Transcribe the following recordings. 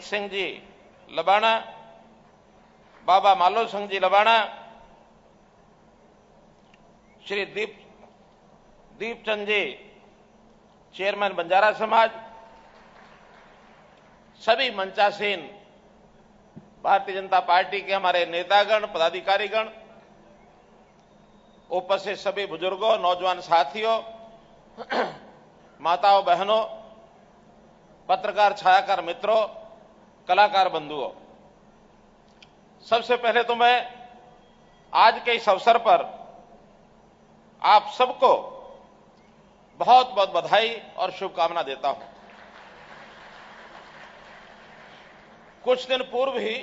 सिंह जी लबाणा, बाबा मालो सिंह जी लबाणा, श्री दीपचंद जी चेयरमैन बंजारा समाज, सभी मंचासीन भारतीय जनता पार्टी के हमारे नेतागण, पदाधिकारीगण, उपस्थित सभी बुजुर्गों, नौजवान साथियों, माताओं, बहनों, पत्रकार, छायाकार मित्रों, कलाकार बंधुओं, सबसे पहले तो मैं आज के इस अवसर पर आप सबको बहुत बहुत बधाई और शुभकामना देता हूं। कुछ दिन पूर्व ही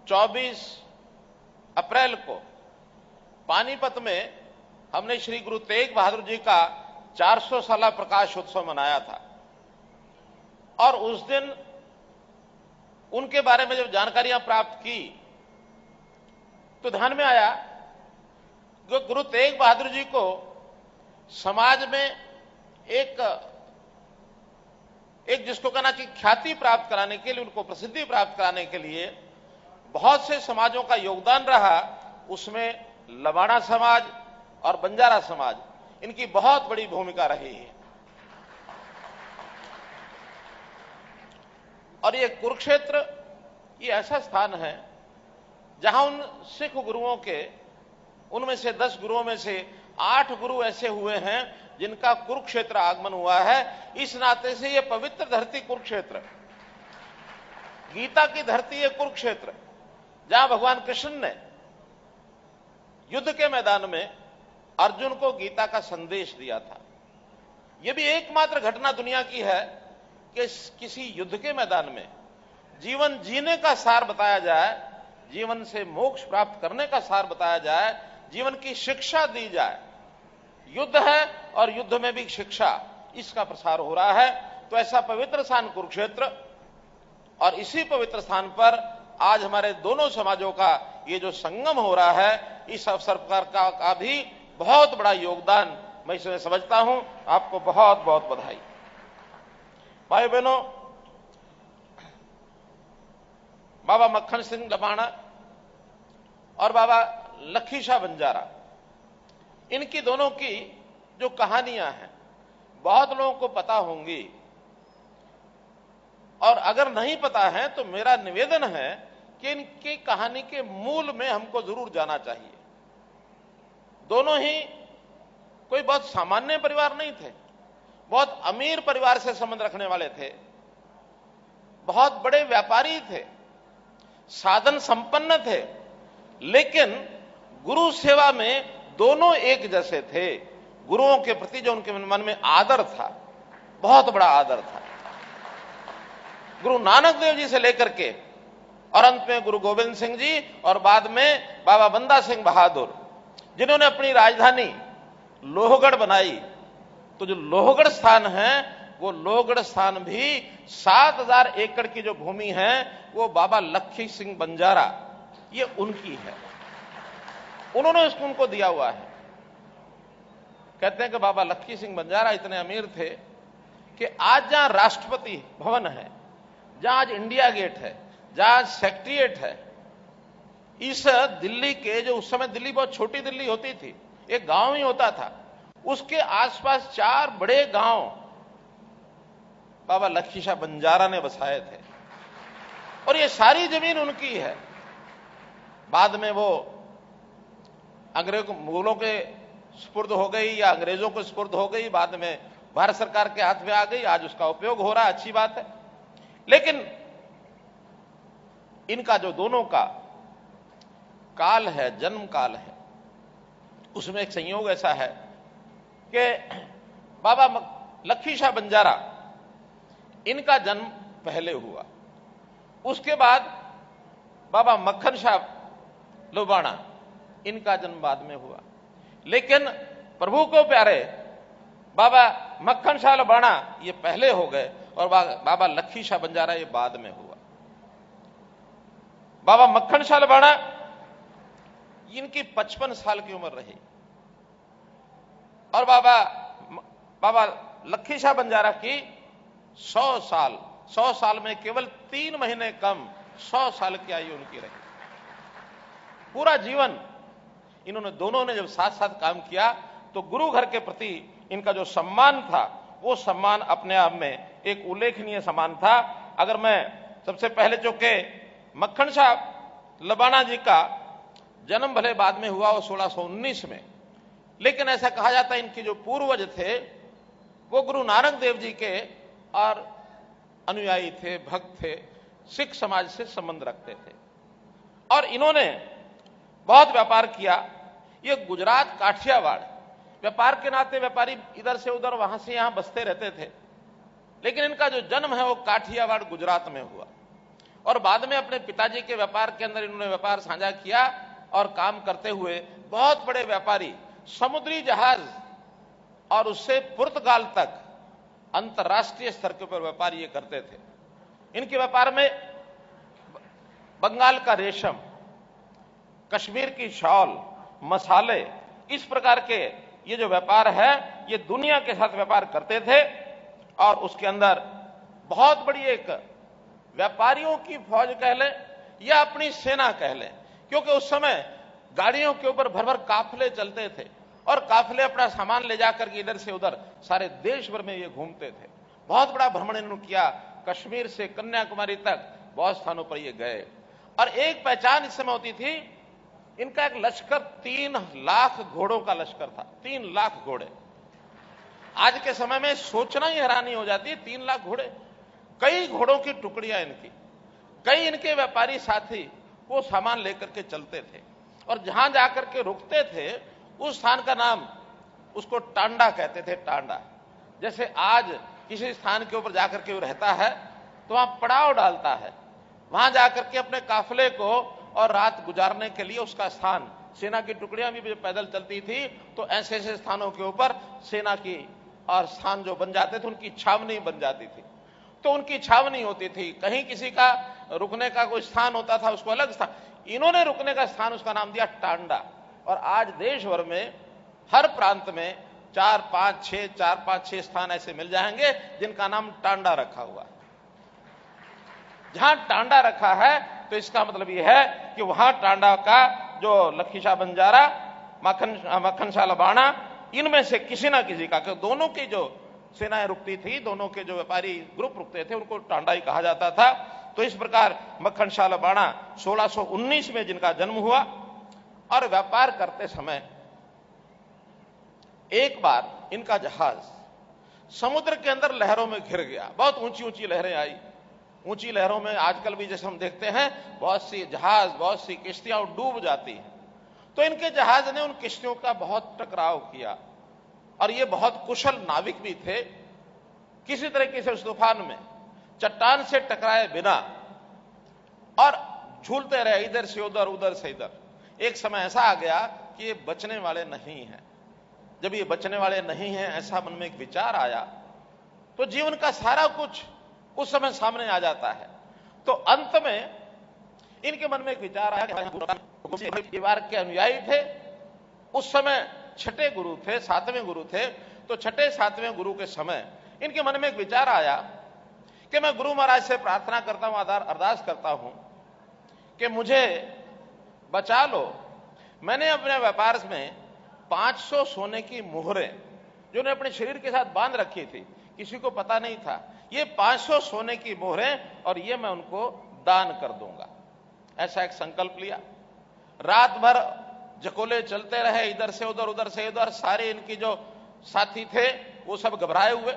24 अप्रैल को पानीपत में हमने श्री गुरु तेग बहादुर जी का 400 साला प्रकाश उत्सव मनाया था और उस दिन उनके बारे में जब जानकारियां प्राप्त की तो ध्यान में आया कि गुरु तेग बहादुर जी को समाज में एक जिसको कहना चाहिए ख्याति प्राप्त कराने के लिए, उनको प्रसिद्धि प्राप्त कराने के लिए बहुत से समाजों का योगदान रहा। उसमें लबाणा समाज और बंजारा समाज, इनकी बहुत बड़ी भूमिका रही है। और ये कुरुक्षेत्र ये ऐसा स्थान है जहां उन सिख गुरुओं के, उनमें से 10 गुरुओं में से 8 गुरु ऐसे हुए हैं जिनका कुरुक्षेत्र आगमन हुआ है। इस नाते से ये पवित्र धरती कुरुक्षेत्र, गीता की धरती है कुरुक्षेत्र, जहां भगवान कृष्ण ने युद्ध के मैदान में अर्जुन को गीता का संदेश दिया था। यह भी एकमात्र घटना दुनिया की है कि किसी युद्ध के मैदान में जीवन जीने का सार बताया जाए, जीवन से मोक्ष प्राप्त करने का सार बताया जाए, जीवन की शिक्षा दी जाए। युद्ध है और युद्ध में भी शिक्षा, इसका प्रसार हो रहा है। तो ऐसा पवित्र स्थान कुरुक्षेत्र, और इसी पवित्र स्थान पर आज हमारे दोनों समाजों का ये जो संगम हो रहा है, इस अवसर पर का भी बहुत बड़ा योगदान मैं इसमें समझता हूं। आपको बहुत बहुत बधाई। भाई बहनों, बाबा मक्खन सिंह लबाणा और बाबा लखी शाह बंजारा, इनकी दोनों की जो कहानियां हैं बहुत लोगों को पता होंगी, और अगर नहीं पता है तो मेरा निवेदन है कि इनकी कहानी के मूल में हमको जरूर जाना चाहिए। दोनों ही कोई बहुत सामान्य परिवार नहीं थे, बहुत अमीर परिवार से संबंध रखने वाले थे, बहुत बड़े व्यापारी थे, साधन संपन्न थे, लेकिन गुरु सेवा में दोनों एक जैसे थे। गुरुओं के प्रति जो उनके मन में आदर था, बहुत बड़ा आदर था। गुरु नानक देव जी से लेकर के और अंत में गुरु गोविंद सिंह जी और बाद में बाबा बंदा सिंह बहादुर, जिन्होंने अपनी राजधानी लोहगढ़ बनाई। तो जो लोहगढ़ स्थान है, वो लोहगढ़ स्थान भी 7000 एकड़ की जो भूमि है, वो बाबा लखी सिंह बंजारा, ये उनकी है। उन्होंने इसको उनको दिया हुआ है। कहते हैं कि बाबा लखी सिंह बंजारा इतने अमीर थे कि आज जहां राष्ट्रपति भवन है, जहां आज इंडिया गेट है, जहां सेक्रेटेरिएट है, इस दिल्ली के, जो उस समय दिल्ली बहुत छोटी दिल्ली होती थी, एक गांव ही होता था, उसके आसपास 4 बड़े गांव बाबा लखी शाह बंजारा ने बसाए थे, और ये सारी जमीन उनकी है। बाद में वो मुगलों के सुपुर्द हो गई या अंग्रेजों को सुपुर्द हो गई, बाद में भारत सरकार के हाथ में आ गई। आज उसका उपयोग हो रहा है, अच्छी बात है। लेकिन इनका जो दोनों का काल है, जन्म काल है, उसमें एक संयोग ऐसा है कि बाबा लखी शाह बंजारा, इनका जन्म पहले हुआ, उसके बाद बाबा मक्खन शाह लबाणा, इनका जन्म बाद में हुआ। लेकिन प्रभु को प्यारे बाबा मक्खन शाह लबाणा ये पहले हो गए और बाबा लखी शाह बंजारा ये बाद में हुआ। बाबा मक्खन शाह लबाणा, इनकी 55 साल की उम्र रही, और बाबा लखी शाह बंजारा की 100 साल 100 साल में केवल 3 महीने कम 100 साल की आयु उनकी रही। पूरा जीवन इन्होंने दोनों ने जब साथ साथ काम किया तो गुरु घर के प्रति इनका जो सम्मान था वो सम्मान अपने आप में एक उल्लेखनीय सम्मान था। अगर मैं सबसे पहले चूंकि मक्खन शाह लबाना जी का जन्म भले बाद में हुआ वो 1619 में, लेकिन ऐसा कहा जाता है इनके जो पूर्वज थे वो गुरु नानक देव जी के और अनुयायी थे, भक्त थे, सिख समाज से संबंध रखते थे और इन्होंने बहुत व्यापार किया। ये गुजरात काठियावाड़ व्यापार के नाते व्यापारी इधर से उधर वहां से यहां बसते रहते थे, लेकिन इनका जो जन्म है वो काठियावाड़ गुजरात में हुआ और बाद में अपने पिताजी के व्यापार के अंदर इन्होंने व्यापार साझा किया और काम करते हुए बहुत बड़े व्यापारी समुद्री जहाज और उससे पुर्तगाल तक अंतर्राष्ट्रीय स्तर के ऊपर व्यापार ये करते थे। इनके व्यापार में बंगाल का रेशम, कश्मीर की शॉल, मसाले, इस प्रकार के ये जो व्यापार है ये दुनिया के साथ व्यापार करते थे और उसके अंदर बहुत बड़ी एक व्यापारियों की फौज कह लें या अपनी सेना कह लें, क्योंकि उस समय गाड़ियों के ऊपर भर भर काफिले चलते थे और काफिले अपना सामान ले जाकर के इधर से उधर सारे देश भर में ये घूमते थे। बहुत बड़ा भ्रमण इन्होंने किया, कश्मीर से कन्याकुमारी तक बहुत स्थानों पर ये गए और एक पहचान इस समय होती थी, इनका एक लश्कर 3 लाख घोड़ों का लश्कर था। 3 लाख घोड़े, आज के समय में सोचना ही हैरानी हो जाती है। 3 लाख घोड़े, कई घोड़ों की टुकड़ियां इनकी, कई इनके व्यापारी साथी वो सामान लेकर के चलते थे और जहां जाकर के रुकते थे उस स्थान का नाम उसको टांडा कहते थे। टांडा, जैसे आज किसी स्थान के ऊपर जाकर के वो रहता है तो वहां पड़ाव डालता है, वहां जाकर के अपने काफिले को और रात गुजारने के लिए उसका स्थान, सेना की टुकड़ियां भी पैदल चलती थी तो ऐसे ऐसे स्थानों के ऊपर सेना की और स्थान जो बन जाते थे उनकी छावनी बन जाती थी। तो उनकी छावनी होती थी, कहीं किसी का रुकने का कोई स्थान होता था उसको अलग स्थान, इन्होंने रुकने का स्थान उसका नाम दिया टांडा। और आज देश भर में हर प्रांत में 4-5-6 स्थान ऐसे मिल जाएंगे जिनका नाम टांडा रखा हुआ। जहां टांडा रखा है तो इसका मतलब यह है कि वहां टांडा का जो लखी शाह बंजारा, मक्खन शाह लबाना, इनमें से किसी ना किसी का, दोनों की जो सेनाएं रुकती थी, दोनों के जो व्यापारी ग्रुप रुकते थे उनको टांडा ही कहा जाता था। तो इस प्रकार मक्खन शाह लबाना 1619 में जिनका जन्म हुआ और व्यापार करते समय एक बार इनका जहाज समुद्र के अंदर लहरों में घिर गया। बहुत ऊंची ऊंची लहरें आई, ऊंची लहरों में आजकल भी जैसे हम देखते हैं बहुत सी जहाज, बहुत सी किश्तियां डूब जाती हैं। तो इनके जहाज ने उन किश्तियों का बहुत टकराव किया और ये बहुत कुशल नाविक भी थे। किसी तरीके से उस तूफान में चट्टान से टकराए बिना और झूलते रहे, इधर से उधर, उधर से इधर। एक समय ऐसा आ गया कि ये बचने वाले नहीं हैं। जब ये बचने वाले नहीं हैं ऐसा मन में एक विचार आया तो जीवन का सारा कुछ उस समय सामने आ जाता है। तो अंत में इनके मन में एक विचार आया कि परिवार के अनुयायी थे, उस समय छठे गुरु थे, 7वें गुरु थे। तो छठे 7वें गुरु के समय इनके मन में एक विचार आया कि मैं गुरु महाराज से प्रार्थना करता हूं, अरदास करता हूं कि मुझे बचा लो। मैंने अपने व्यापार में 500 सोने की मोहरें जो उन्हें अपने शरीर के साथ बांध रखी थी, किसी को पता नहीं था, ये 500 सोने की मोहरें और ये मैं उनको दान कर दूंगा। ऐसा एक संकल्प लिया। रात भर जकोले चलते रहे, इधर से उधर, उधर से इधर। सारे इनकी जो साथी थे वो सब घबराए हुए।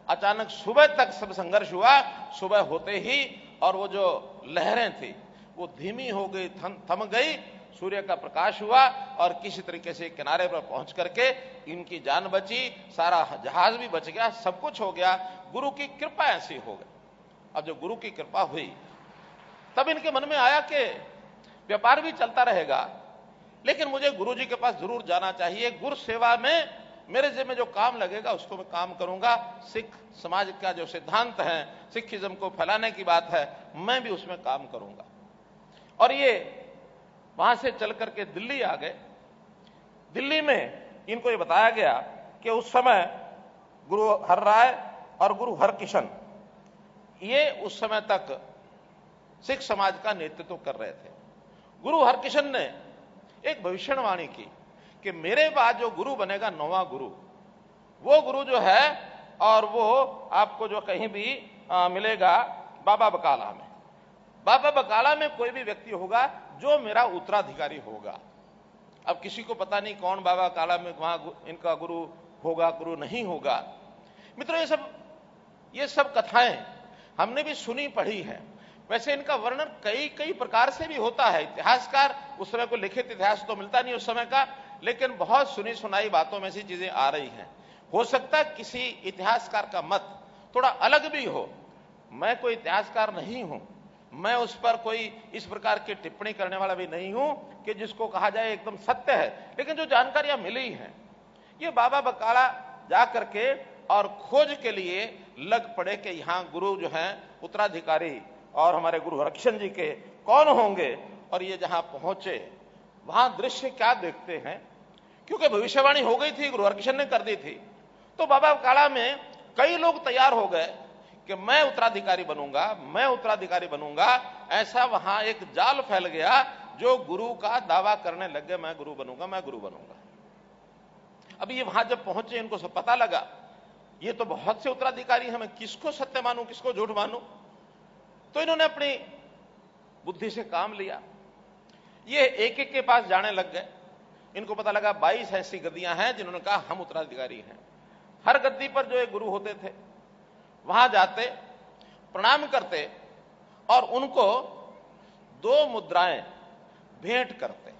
अचानक सुबह तक सब संघर्ष हुआ। सुबह होते ही और वो जो लहरें थी वो धीमी हो गई, थम गई, सूर्य का प्रकाश हुआ और किसी तरीके से किनारे पर पहुंच करके इनकी जान बची, सारा जहाज भी बच गया, सब कुछ हो गया। गुरु की कृपा ऐसी हो गई। अब जो गुरु की कृपा हुई तब इनके मन में आया कि व्यापार भी चलता रहेगा लेकिन मुझे गुरु जी के पास जरूर जाना चाहिए। गुरु सेवा में मेरे जिम्मे जो काम लगेगा उसको मैं काम करूंगा। सिख समाज का जो सिद्धांत है, सिखिज्म को फैलाने की बात है, मैं भी उसमें काम करूंगा। और ये वहां से चल करके दिल्ली आ गए। दिल्ली में इनको ये बताया गया कि उस समय गुरु हर राय और गुरु हरकिशन ये उस समय तक सिख समाज का नेतृत्व कर रहे थे। गुरु हरकिशन ने एक भविष्यवाणी की कि मेरे बाद जो गुरु बनेगा, नौवां गुरु, वो गुरु जो है और वो आपको जो कहीं भी मिलेगा बाबा बकाला में। बाबा बकाला में कोई भी व्यक्ति होगा जो मेरा उत्तराधिकारी होगा। अब किसी को पता नहीं कौन बाबा बकाला में वहां इनका गुरु होगा, गुरु नहीं होगा। मित्रों, ये सब कथाएं हमने भी सुनी पढ़ी है। वैसे इनका वर्णन कई प्रकार से भी होता है। इतिहासकार, उस समय को लिखित इतिहास तो मिलता नहीं उस समय का, लेकिन बहुत सुनी सुनाई बातों में से चीजें आ रही हैं। हो सकता है किसी इतिहासकार का मत थोड़ा अलग भी हो। मैं कोई इतिहासकार नहीं हूं, मैं उस पर कोई इस प्रकार की टिप्पणी करने वाला भी नहीं हूं कि जिसको कहा जाए एकदम सत्य है। लेकिन जो जानकारियां मिली हैं, ये बाबा बकाला जा करके और खोज के लिए लग पड़े कि यहां गुरु जो हैं उत्तराधिकारी और हमारे गुरु हरकिशन जी के कौन होंगे। और ये जहां पहुंचे वहां दृश्य क्या देखते हैं, क्योंकि भविष्यवाणी हो गई थी, गुरु हरकिशन ने कर दी थी। तो बाबा बकाला में कई लोग तैयार हो गए कि मैं उत्तराधिकारी बनूंगा, मैं उत्तराधिकारी बनूंगा। ऐसा वहां एक जाल फैल गया, जो गुरु का दावा करने लग गए, मैं गुरु बनूंगा, मैं गुरु बनूंगा। अब ये वहां जब पहुंचे, इनको सब पता लगा ये तो बहुत से उत्तराधिकारी हैं, मैं किसको सत्य मानूं, किसको झूठ मानूं। तो इन्होंने अपनी बुद्धि से काम लिया। ये एक एक के पास जाने लग गए। इनको पता लगा 22 ऐसी गद्दियां हैं जिन्होंने कहा हम उत्तराधिकारी हैं। हर गद्दी पर जो एक गुरु होते थे वहां जाते, प्रणाम करते और उनको 2 मुद्राएं भेंट करते।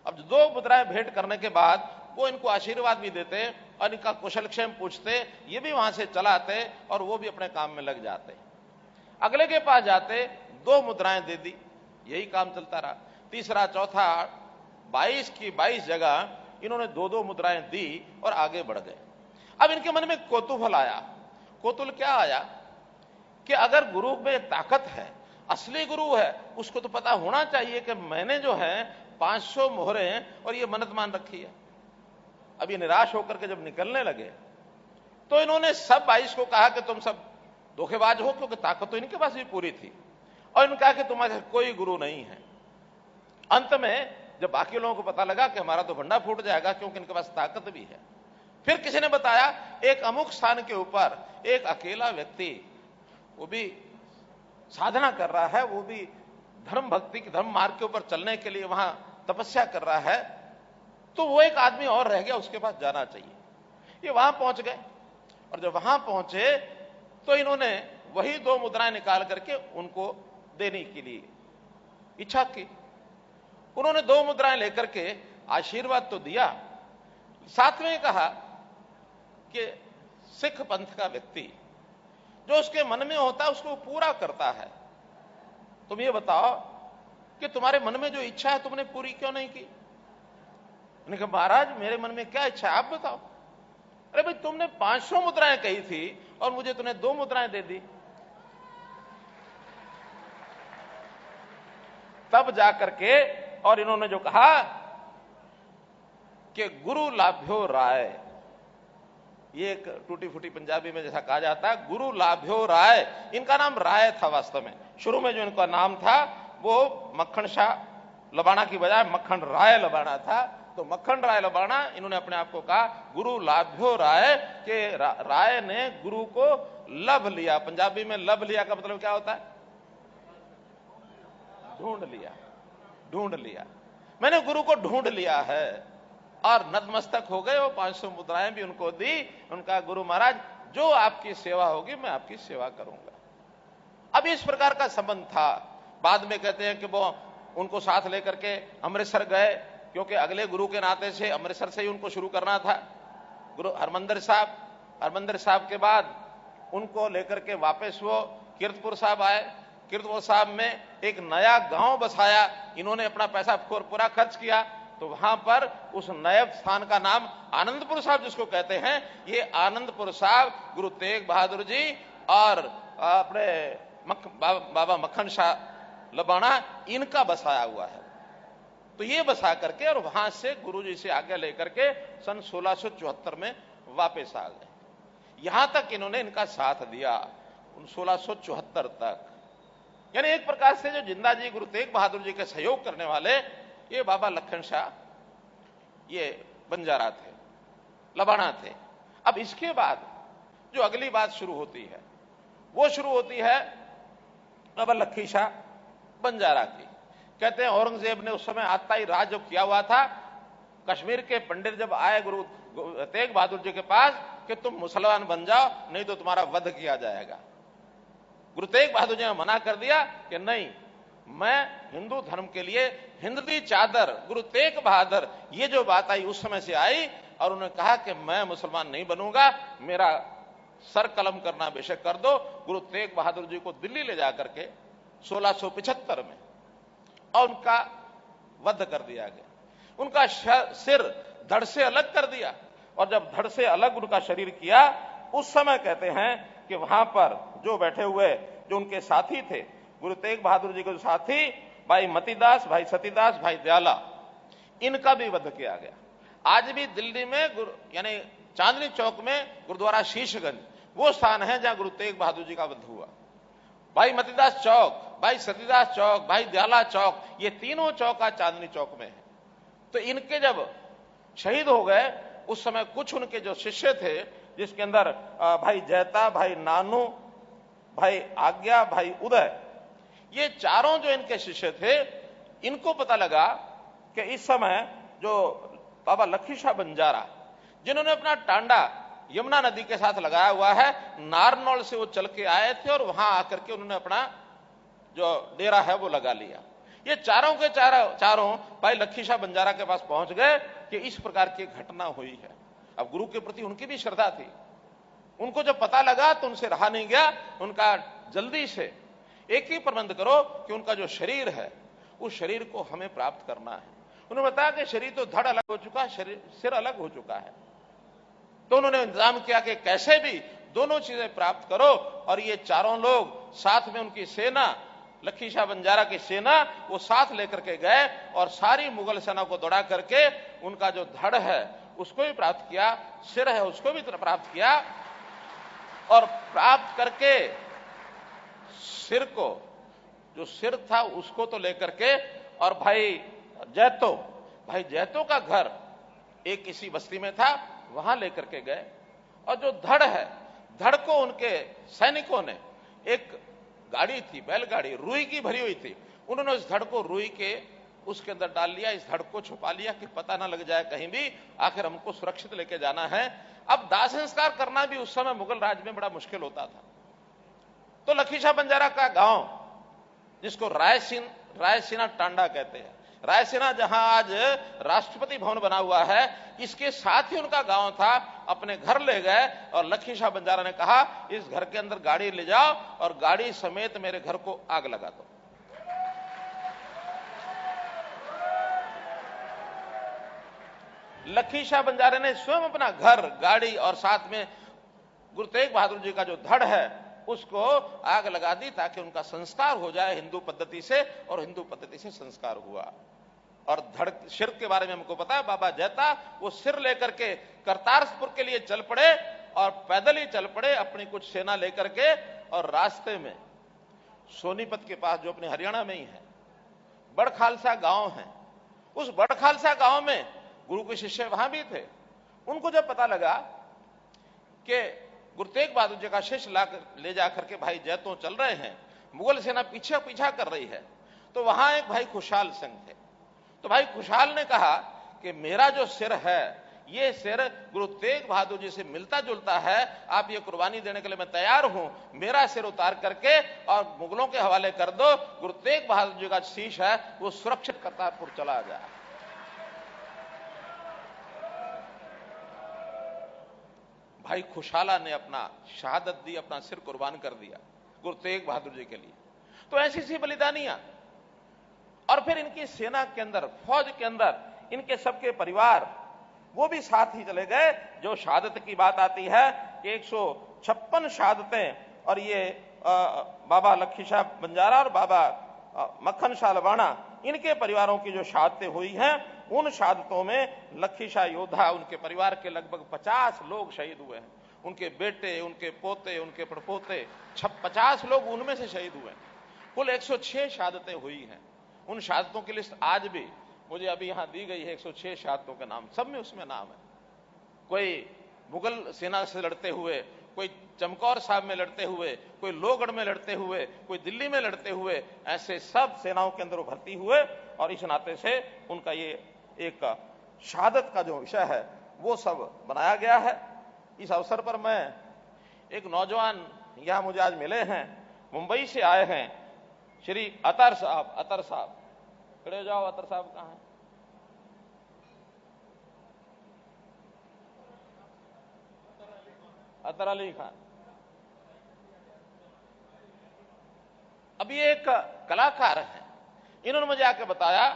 अब 2 मुद्राएं भेंट करने के बाद वो इनको आशीर्वाद भी देते और इनका कुशलक्षेम पूछते। ये भी वहां से चलाते और वो भी अपने काम में लग जाते। अगले के पास जाते, 2 मुद्राएं दे दी, यही काम चलता रहा। तीसरा, चौथा, 22 की 22 जगह इन्होंने 2-2 मुद्राएं दी और आगे बढ़ गए। अब इनके मन में कौतूहल आया। कौतूहल क्या आया कि अगर गुरु में ताकत है, असली गुरु है, उसको तो पता होना चाहिए कि मैंने जो है 500 मोहरें और ये मन्नत मान रखी है। अब ये निराश होकर के जब निकलने लगे तो इन्होंने सब 22 को कहा कि तुम सब धोखेबाज हो, क्योंकि ताकत तो इनके पास भी पूरी थी। और इन्होंने कहा कि तुम्हारे कोई गुरु नहीं है। अंत में जब बाकी लोगों को पता लगा कि हमारा तो भंडा फूट जाएगा, क्योंकि इनके पास ताकत भी है, फिर किसी ने बताया एक अमुक स्थान के ऊपर एक अकेला व्यक्ति, वो भी साधना कर रहा है, वो भी धर्म भक्ति के धर्म मार्ग के ऊपर चलने के लिए वहां तपस्या कर रहा है, तो वो एक आदमी और रह गया, उसके पास जाना चाहिए। ये वहां पहुंच गए और जब वहां पहुंचे तो इन्होंने वही 2 मुद्राएं निकाल करके उनको देने के लिए इच्छा की। उन्होंने 2 मुद्राएं लेकर के आशीर्वाद तो दिया, साथ में कहा कि सिख पंथ का व्यक्ति जो उसके मन में होता है उसको पूरा करता है। तुम ये बताओ कि तुम्हारे मन में जो इच्छा है तुमने पूरी क्यों नहीं की? उन्होंने कहा महाराज मेरे मन में क्या इच्छा है आप बताओ। अरे भाई तुमने 500 मुद्राएं कही थी और मुझे तुमने 2 मुद्राएं दे दी। तब जाकर के और इन्होंने जो कहा कि गुरु लाभ्यो राय, ये एक टूटी फूटी पंजाबी में जैसा कहा जाता है, गुरु लाभ्यो राय। इनका नाम राय था वास्तव में। शुरू में जो इनका नाम था वो मक्खन शाह लबाणा की बजाय मक्खन राय लबाणा था। तो मक्खन राय लबाणा, इन्होंने अपने आप को कहा गुरु लाभ्यो राय, के राय ने गुरु को लभ लिया। पंजाबी में लभ लिया का मतलब क्या होता है? ढूंढ लिया, ढूंढ लिया। मैंने गुरु को ढूंढ लिया है और नतमस्तक हो गए। वो 500 मुद्राएं भी उनको दी। उनका गुरु महाराज जो आपकी सेवा होगी मैं आपकी सेवा करूंगा। अब इस प्रकार का संबंध था। बाद में कहते हैं कि वो उनको साथ लेकर के अमृतसर गए, क्योंकि अगले गुरु के नाते से अमृतसर से ही उनको शुरू करना था। गुरु हरमंदिर साहब के बाद उनको लेकर के वापस वो कीरतपुर साहब आए। कीरतपुर साहब में एक नया गांव बसाया। इन्होंने अपना पैसा पूरा खर्च किया। तो वहां पर उस नए स्थान का नाम आनंदपुर साहब जिसको कहते हैं, ये आनंदपुर साहब गुरु तेग बहादुर जी और अपने बाबा मक्खन शाह लबाणा इनका बसाया हुआ है। तो ये बसा करके और वहां से गुरु जी से आगे लेकर के सन 1674 में वापस आ गए। यहां तक इन्होंने इनका साथ दिया। 1674 तक। यानी एक प्रकार से जो जिंदा जी गुरु तेग बहादुर जी के सहयोग करने वाले ये बाबा लखन शाह ये बंजारा थे, लबाना थे। अब इसके बाद जो अगली बात शुरू होती है वो शुरू होती है बाबा लखी शाह बंजारा की। कहते हैं औरंगजेब ने उस समय आताई राज जो किया हुआ था, कश्मीर के पंडित जब आए गुरु तेग बहादुर जी के पास कि तुम मुसलमान बन जाओ नहीं तो तुम्हारा वध किया जाएगा, गुरु तेग बहादुर जी ने मना कर दिया कि नहीं, मैं हिंदू धर्म के लिए हिंदवी चादर, गुरु तेग बहादुर, ये जो बात आई उस समय से आई और उन्होंने कहा कि मैं मुसलमान नहीं बनूंगा, मेरा सर कलम करना बेशक कर दो। गुरु तेग बहादुर जी को दिल्ली ले जाकर के 1675 में और उनका वध कर दिया गया, उनका सिर धड़ से अलग कर दिया। और जब धड़ से अलग उनका शरीर किया उस समय कहते हैं कि वहां पर जो बैठे हुए जो उनके साथी थे, गुरु तेग बहादुर जी के जो साथी भाई मतीदास, भाई सतीदास, भाई दयाला, इनका भी वध किया गया। आज भी दिल्ली में यानी चांदनी चौक में गुरुद्वारा शीशगंज वो स्थान है जहां गुरु तेग बहादुर जी का वध हुआ। भाई मतीदास चौक, भाई सतीदास चौक, भाई दयाला चौक, ये तीनों चौक आज चांदनी चौक में है। तो इनके जब शहीद हो गए उस समय कुछ उनके जो शिष्य थे, जिसके अंदर भाई जैता, भाई नानू, भाई आज्ञा, भाई उदय, ये चारों जो इनके शिष्य थे, इनको पता लगा कि इस समय जो बाबा लखी शाह बंजारा जिन्होंने अपना टांडा यमुना नदी के साथ लगाया हुआ है, नारनौल से वो चल के आए थे और वहां आकर के उन्होंने अपना जो डेरा है वो लगा लिया। ये चारों के चारों भाई लखी शाह बंजारा के पास पहुंच गए कि इस प्रकार की घटना हुई है। अब गुरु के प्रति उनकी भी श्रद्धा थी, उनको जब पता लगा तो उनसे रहा नहीं गया, उनका जल्दी से एक ही प्रबंध करो कि उनका जो शरीर है उस शरीर को हमें प्राप्त करना है। उन्होंने बताया कि शरीर तो धड़ अलग हो चुका है, सिर अलग हो चुका है। तो उन्होंने इंतजाम किया कि कैसे भी दोनों चीजें प्राप्त करो। और ये चारों लोग साथ में उनकी सेना, लखी शाह बंजारा की सेना, वो साथ लेकर के गए और सारी मुगल सेना को दौड़ा करके उनका जो धड़ है उसको भी प्राप्त किया, सिर है उसको भी प्राप्त किया। और प्राप्त करके सिर को, जो सिर था उसको तो लेकर के, और भाई जैतो का घर एक किसी बस्ती में था, वहां लेकर के गए। और जो धड़ है, धड़ को उनके सैनिकों ने, एक गाड़ी थी बैलगाड़ी रुई की भरी हुई थी, उन्होंने इस धड़ को रुई के उसके अंदर डाल लिया, इस धड़ को छुपा लिया कि पता ना लग जाए कहीं भी, आखिर हमको सुरक्षित लेके जाना है। अब दाह संस्कार करना भी उस समय मुगल राज में बड़ा मुश्किल होता था। तो लखी शाह बंजारा का गांव, जिसको रायसीना टांडा कहते हैं, रायसीना जहां आज राष्ट्रपति भवन बना हुआ है, इसके साथ ही उनका गांव था। अपने घर ले गए और लखी शाह बंजारा ने कहा इस घर के अंदर गाड़ी ले जाओ और गाड़ी समेत मेरे घर को आग लगा दो। लखी शाह बंजारे ने स्वयं अपना घर, गाड़ी और साथ में गुरु तेग बहादुर जी का जो धड़ है उसको आग लगा दी ताकि उनका संस्कार हो जाए हिंदू पद्धति से। और हिंदू पद्धति से संस्कार हुआ। और धड़ सिर के बारे में हमको पता है, बाबा जैता वो सिर लेकर के करतारपुर के लिए चल पड़े और पैदल ही चल पड़े अपनी कुछ सेना लेकर के। और रास्ते में सोनीपत के पास, जो अपने हरियाणा में ही है, बड़ खालसा गांव है, उस बड़ खालसा गांव में गुरु के शिष्य वहां भी थे। उनको जब पता लगा कि गुरु तेग बहादुर जी का शिष्य ले जाकर के भाई जैतों चल रहे हैं, मुगल सेना पीछा कर रही है, तो वहां एक भाई खुशहाल सिंह थे। तो भाई खुशहाल ने कहा कि मेरा जो सिर है, ये सिर गुरु तेग बहादुर जी से मिलता जुलता है, आप ये कुर्बानी देने के लिए मैं तैयार हूं, मेरा सिर उतार करके और मुगलों के हवाले कर दो। गुरु तेग बहादुर जी का शीश है वो सुरक्षित करतारपुर चला जाए। भाई खुशहाला ने अपना शहादत दी, अपना सिर कुर्बान कर दिया गुरु तेग बहादुर जी के लिए। तो ऐसी सी बलिदानियां। और फिर इनकी सेना के अंदर, फौज के अंदर, इनके सबके परिवार वो भी साथ ही चले गए। जो शहादत की बात आती है कि 156 शहादतें, और ये बाबा लखी शाह बंजारा और बाबा मक्खन शाह लबाना, इनके परिवारों की जो शहादतें हुई हैं, उन शहादतों में लखी शाह योद्धा, उनके परिवार के लगभग 50 लोग शहीद हुए हैं। उनके बेटे, उनके पोते, उनके पड़पोते, 50 लोग उनमें से शहीद हुए। कुल 106 शहादतें हुई हैं। उन शहादतों की लिस्ट आज भी मुझे अभी यहां दी गई है, 106 शहादतों के नाम, सब में उसमें नाम है। कोई मुगल सेना से लड़ते हुए, कोई चमकौर साहब में लड़ते हुए, कोई लोहगढ़ में लड़ते हुए, कोई दिल्ली में लड़ते हुए, ऐसे सब सेनाओं के अंदर भर्ती हुए। और इस नाते से उनका ये एक शहादत का जो विषय है वो सब बनाया गया है। इस अवसर पर मैं एक नौजवान यहां मुझे आज मिले हैं, मुंबई से आए हैं, श्री अतर साहब खड़े हो जाओ। अतर साहब कहां हैं? अतर अली खान। अभी एक कलाकार हैं, इन्होंने मुझे आके बताया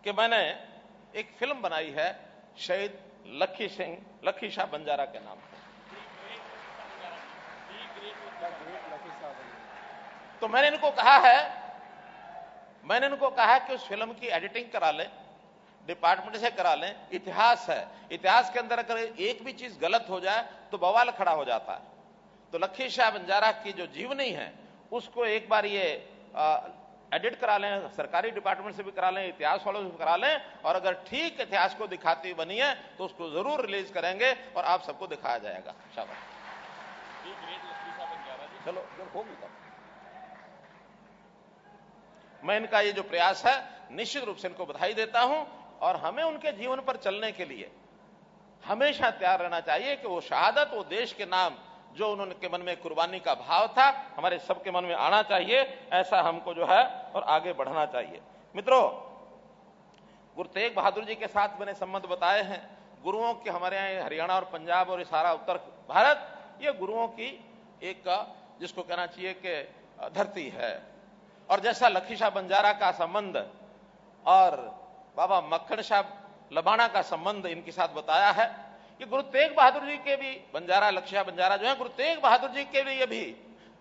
कि मैंने एक फिल्म बनाई है शहीद लखी शाह बंजारा के नाम पर। तो मैंने इनको कहा कि उस फिल्म की एडिटिंग करा लें, डिपार्टमेंट से करा लें। इतिहास है, इतिहास के अंदर अगर एक भी चीज गलत हो जाए तो बवाल खड़ा हो जाता है। तो लखी शाह बंजारा की जो जीवनी है उसको एक बार ये एडिट करा लें, सरकारी डिपार्टमेंट से भी करा लें, इतिहास वालों से भी करा लें, और अगर ठीक इतिहास को दिखाती बनी है तो उसको जरूर रिलीज करेंगे और आप सबको दिखाया जाएगा। शाबाश। चलो जब होगी तब मैं इनका ये जो प्रयास है निश्चित रूप से इनको बधाई देता हूं। और हमें उनके जीवन पर चलने के लिए हमेशा तैयार रहना चाहिए कि वो शहादत, वो देश के नाम जो उन्होंने के मन में कुर्बानी का भाव था, हमारे सबके मन में आना चाहिए। ऐसा हमको जो है और आगे बढ़ना चाहिए। मित्रों, गुरु तेग बहादुर जी के साथ मैंने संबंध बताए हैं। गुरुओं के हमारे यहाँ हरियाणा और पंजाब और सारा उत्तर भारत, ये गुरुओं की एक जिसको कहना चाहिए कि धरती है। और जैसा लखी शाह बंजारा का संबंध और बाबा मक्खन शाह लबाना का संबंध इनके साथ बताया है, ये गुरु तेग बहादुर जी के भी बंजारा, लखी शाह बंजारा जो है, गुरु तेग बहादुर जी के लिए भी,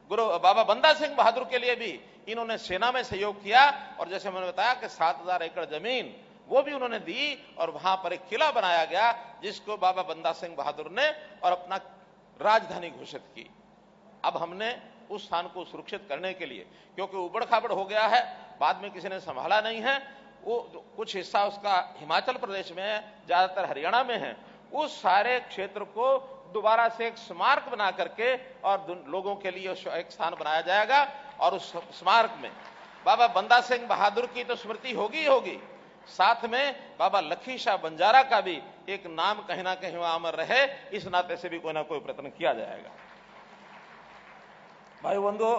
गुरु बाबा बंदा सिंह बहादुर के लिए भी इन्होंने सेना में सहयोग किया। और जैसे मैंने बताया कि 7,000 एकड़ जमीन वो भी उन्होंने दी और वहां पर एक किला बनाया गया जिसको बाबा बंदा सिंह बहादुर ने और अपना राजधानी घोषित की। अब हमने उस स्थान को सुरक्षित करने के लिए, क्योंकि उबड़ खाबड़ हो गया है, बाद में किसी ने संभाला नहीं है, वो कुछ हिस्सा उसका हिमाचल प्रदेश में है, ज्यादातर हरियाणा में है, उस सारे क्षेत्र को दोबारा से एक स्मारक बना करके और लोगों के लिए एक स्थान बनाया जाएगा। और उस स्मारक में बाबा बंदा सिंह बहादुर की तो स्मृति होगी ही होगी, साथ में बाबा लखी शाह बंजारा का भी एक नाम कहीं ना कहीं वहां अमर रहे, इस नाते से भी कोई ना कोई प्रयत्न किया जाएगा। भाई बंधु,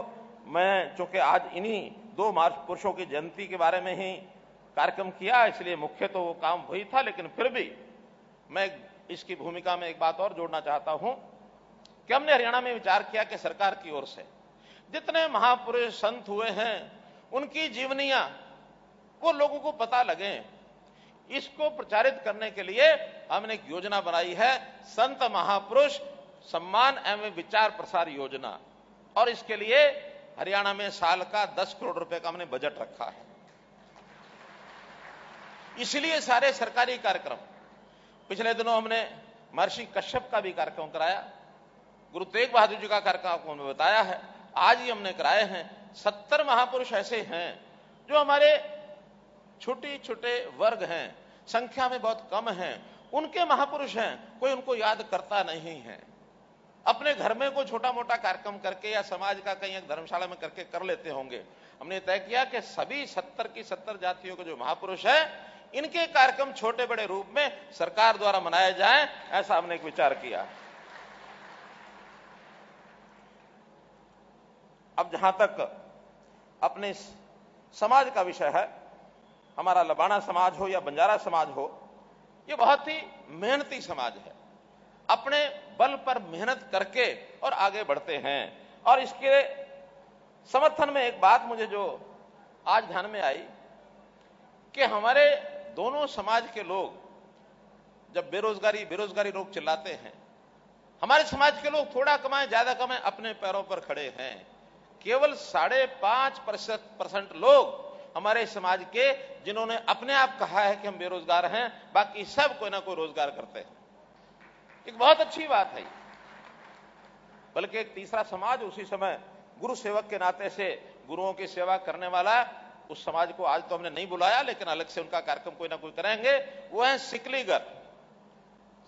मैं चूंकि आज इन्हीं 2 महापुरुषों की जयंती के बारे में ही कार्यक्रम किया, इसलिए मुख्य तो वो काम वही था, लेकिन फिर भी मैं इसकी भूमिका में एक बात और जोड़ना चाहता हूं कि हमने हरियाणा में विचार किया कि सरकार की ओर से जितने महापुरुष संत हुए हैं उनकी जीवनियां वो लोगों को पता लगे, इसको प्रचारित करने के लिए हमने एक योजना बनाई है, संत महापुरुष सम्मान एवं विचार प्रसार योजना। और इसके लिए हरियाणा में साल का 10 करोड़ रुपए का हमने बजट रखा है। इसलिए सारे सरकारी कार्यक्रम, पिछले दिनों हमने महर्षि कश्यप का भी कार्यक्रम कराया, गुरु तेग बहादुर जी का कार्यक्रम आपको हमने बताया है, आज ही हमने कराए हैं। 70 महापुरुष ऐसे हैं जो हमारे छोटे छोटे वर्ग हैं, संख्या में बहुत कम हैं, उनके महापुरुष हैं, कोई उनको याद करता नहीं है। अपने घर में कोई छोटा मोटा कार्यक्रम करके या समाज का कहीं एक धर्मशाला में करके कर लेते होंगे। हमने तय किया कि सभी 70 की 70 जातियों के जो महापुरुष है, इनके कार्यक्रम छोटे बड़े रूप में सरकार द्वारा मनाए जाएं, ऐसा हमने एक विचार किया। अब जहां तक अपने समाज का विषय है, हमारा लबाना समाज हो या बंजारा समाज हो, ये बहुत ही मेहनती समाज है, अपने बल पर मेहनत करके और आगे बढ़ते हैं। और इसके समर्थन में एक बात मुझे जो आज ध्यान में आई कि हमारे दोनों समाज के लोग जब बेरोजगारी लोग चिल्लाते हैं, हमारे समाज के लोग थोड़ा कमाएं ज्यादा कमाएं अपने पैरों पर खड़े हैं। केवल 5.5% लोग हमारे समाज के जिन्होंने अपने आप कहा है कि हम बेरोजगार हैं, बाकी सब कोई ना कोई रोजगार करते हैं। एक बहुत अच्छी बात है। बल्कि एक तीसरा समाज उसी समय गुरु सेवक के नाते से गुरुओं की सेवा करने वाला, उस समाज को आज तो हमने नहीं बुलाया, लेकिन अलग से उनका कार्यक्रम कोई ना कोई करेंगे। वो है सिकलीगर।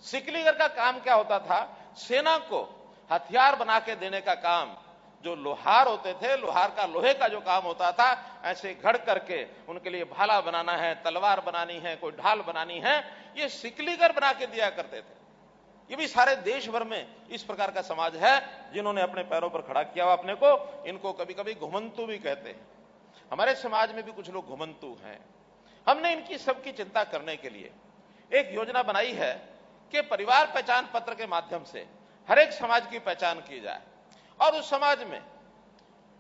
सिकलीगर का काम क्या होता था? सेना को हथियार बना के देने का काम। जो लोहार होते थे, लोहार का लोहे का जो काम होता था, ऐसे घड़ करके उनके लिए भाला बनाना है, तलवार बनानी है, कोई ढाल बनानी है, ये सिकलीगर बना के दिया करते थे। ये भी सारे देश भर में इस प्रकार का समाज है जिन्होंने अपने पैरों पर खड़ा किया हुआ अपने को। इनको कभी कभी घुमंतु भी कहते हैं। हमारे समाज में भी कुछ लोग घुमंतु हैं। हमने इनकी सबकी चिंता करने के लिए एक योजना बनाई है कि परिवार पहचान पत्र के माध्यम से हर एक समाज की पहचान की जाए, और उस समाज में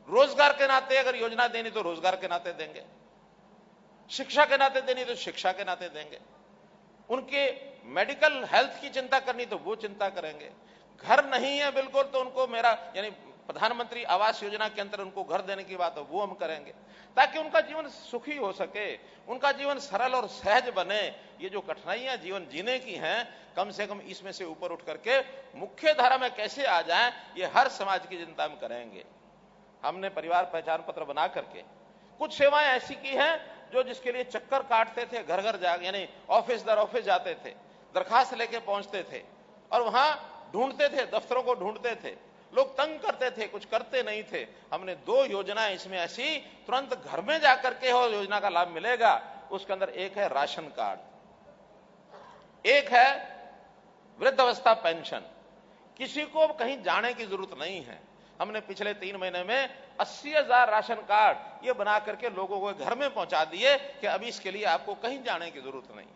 रोजगार के नाते अगर योजना देनी तो रोजगार के नाते देंगे, शिक्षा के नाते देनी तो शिक्षा के नाते देंगे, उनके मेडिकल हेल्थ की चिंता करनी तो वो चिंता करेंगे। घर नहीं है बिल्कुल तो उनको मेरा यानी प्रधानमंत्री आवास योजना के अंतर्गत उनको घर देने की बात है वो हम करेंगे, ताकि उनका जीवन सुखी हो सके, उनका जीवन सरल और सहज बने। ये जो कठिनाइयां जीवन जीने की हैं, कम से कम इसमें से ऊपर उठ करके मुख्य धारा में कैसे आ जाएं, ये हर समाज की चिंता हम करेंगे। हमने परिवार पहचान पत्र बना करके कुछ सेवाएं ऐसी की हैं जो जिसके लिए चक्कर काटते थे, घर घर जा यानी ऑफिस दर ऑफिस जाते थे, दरखास्त लेके पहुंचते थे और वहां ढूंढते थे, दफ्तरों को ढूंढते थे, लोग तंग करते थे, कुछ करते नहीं थे। हमने 2 योजनाएं इसमें ऐसी तुरंत घर में जाकर के हो योजना का लाभ मिलेगा। उसके अंदर एक है राशन कार्ड, एक है वृद्धावस्था पेंशन। किसी को कहीं जाने की जरूरत नहीं है। हमने पिछले 3 महीने में 80,000 राशन कार्ड ये बना करके लोगों को घर में पहुंचा दिए कि अभी इसके लिए आपको कहीं जाने की जरूरत नहीं,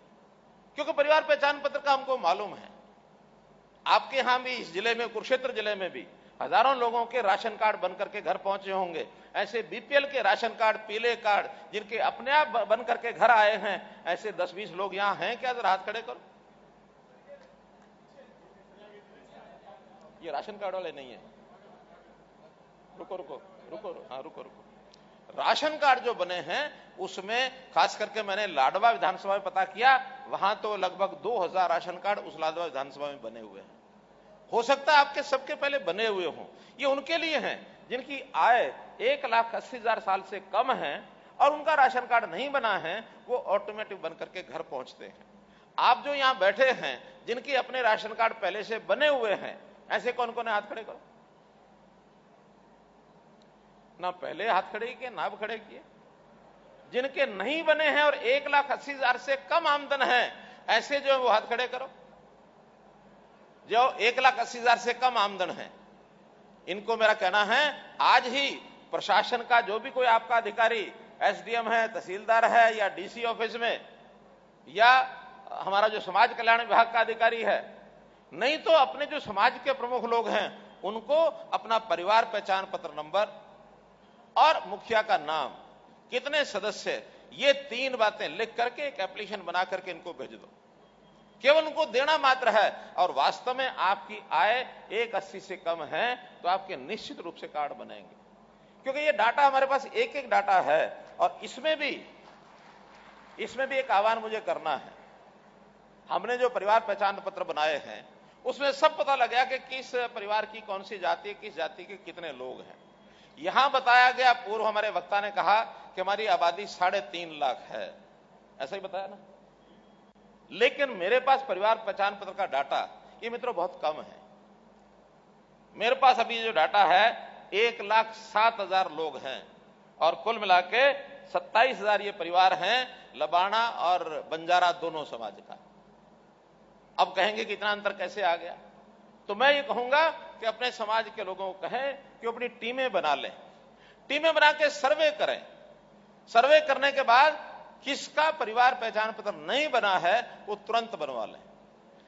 क्योंकि परिवार पहचान पत्र का हमको मालूम है। आपके यहां भी इस जिले में, कुरुक्षेत्र जिले में भी हजारों लोगों के राशन कार्ड बनकर के घर पहुंचे होंगे। ऐसे बीपीएल के राशन कार्ड, पीले कार्ड जिनके अपने आप बन करके घर आए हैं, ऐसे 10-20 लोग यहां हैं क्या? जरा हाथ खड़े करो। ये राशन कार्ड वाले नहीं है। रुको रुको रुको, हाँ रुको रुको। राशन कार्ड जो बने हैं उसमें खास करके मैंने लाडवा विधानसभा में पता किया, वहां तो लगभग 2000 राशन कार्ड उस लाडवा विधानसभा में बने हुए हैं। हो सकता है आपके सबके पहले बने हुए हों। ये उनके लिए हैं जिनकी आय 1,80,000 साल से कम है और उनका राशन कार्ड नहीं बना है, वो ऑटोमेटिक बन करके घर पहुंचते हैं। आप जो यहां बैठे हैं जिनके अपने राशन कार्ड पहले से बने हुए हैं, ऐसे कौन कौन है? हाथ खड़े करो। ना पहले हाथ खड़े किए ना अब खड़े किए। जिनके नहीं बने हैं और 1,80,000 से कम आमदन है, ऐसे जो है वो हाथ खड़े करो। जो 1,80,000 से कम आमदन है, इनको मेरा कहना है आज ही प्रशासन का जो भी कोई आपका अधिकारी, एसडीएम है, तहसीलदार है या डीसी ऑफिस में, या हमारा जो समाज कल्याण विभाग का अधिकारी है, नहीं तो अपने जो समाज के प्रमुख लोग हैं उनको अपना परिवार पहचान पत्र नंबर और मुखिया का नाम, कितने सदस्य, ये 3 बातें लिख करके एक एप्लीकेशन बना करके इनको भेज दो। केवल उनको देना मात्र है। और वास्तव में आपकी आय 1,80 से कम है तो आपके निश्चित रूप से कार्ड बनेंगे, क्योंकि ये डाटा हमारे पास एक एक डाटा है। और इसमें भी एक आह्वान मुझे करना है। हमने जो परिवार पहचान पत्र बनाए हैं उसमें सब पता लगा कि किस परिवार की कौन सी जाति, किस जाति के कितने लोग हैं। यहां बताया गया, पूर्व हमारे वक्ता ने कहा कि हमारी आबादी 3.5 लाख है, ऐसा ही बताया ना। लेकिन मेरे पास परिवार पहचान पत्र का डाटा ये मित्रों बहुत कम है। मेरे पास अभी जो डाटा है 1,07,000 लोग हैं और कुल मिला के 27,000 ये परिवार हैं, लबाना और बंजारा दोनों समाज का। अब कहेंगे कि इतना अंतर कैसे आ गया? तो मैं ये कहूंगा कि अपने समाज के लोगों को कहें कि अपनी टीमें बना लें, टीमें बना के सर्वे करें। सर्वे करने के बाद किसका परिवार पहचान पत्र नहीं बना है वो तुरंत बनवा लें।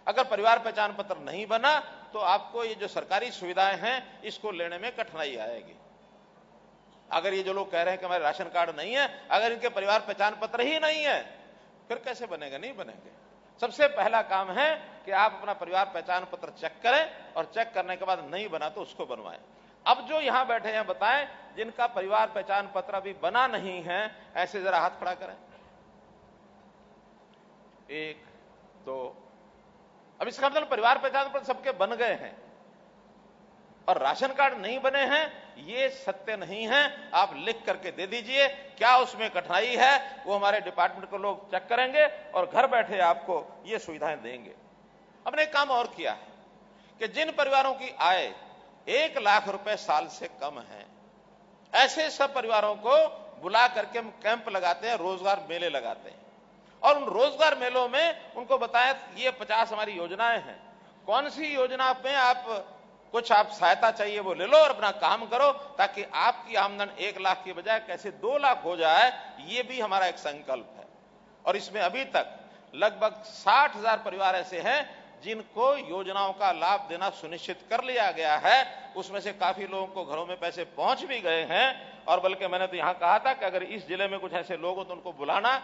अगर परिवार पहचान पत्र नहीं बना तो आपको ये जो सरकारी सुविधाएं हैं इसको लेने में कठिनाई आएगी। अगर ये जो लोग कह रहे हैं कि हमारे राशन कार्ड नहीं है, अगर इनके परिवार पहचान पत्र ही नहीं है फिर कैसे बनेगा? नहीं बनेंगे। सबसे पहला काम है कि आप अपना परिवार पहचान पत्र चेक करें और चेक करने के बाद नहीं बना तो उसको बनवाएं। अब जो यहां बैठे हैं बताएं जिनका परिवार पहचान पत्र अभी बना नहीं है, ऐसे जरा हाथ खड़ा करें। 1 2। अब इसका मतलब परिवार पहचान पत्र सबके बन गए हैं। और राशन कार्ड नहीं बने हैं ये सत्य नहीं है, आप लिख करके दे दीजिए, क्या उसमें कठिनाई है वो हमारे डिपार्टमेंट के लोग चेक करेंगे और घर बैठे आपको ये सुविधाएं देंगे। हमने एक काम और किया है कि जिन परिवारों की आय 1 लाख रुपए साल से कम है, ऐसे सब परिवारों को बुला करके हम कैंप लगाते हैं, रोजगार मेले लगाते हैं और उन रोजगार मेलों में उनको बताया ये 50 हमारी योजनाएं हैं, कौन सी योजना में आप कुछ आप सहायता चाहिए वो ले लो और अपना काम करो, ताकि आपकी आमदन 1 लाख की बजाय कैसे 2 लाख हो जाए, ये भी हमारा एक संकल्प है। और इसमें अभी तक लगभग 60,000 परिवार ऐसे हैं जिनको योजनाओं का लाभ देना सुनिश्चित कर लिया गया है। उसमें से काफी लोगों को घरों में पैसे पहुंच भी गए हैं और बल्कि मैंने तो यहां कहा था कि अगर इस जिले में कुछ ऐसे लोग हो तो उनको बुलाना।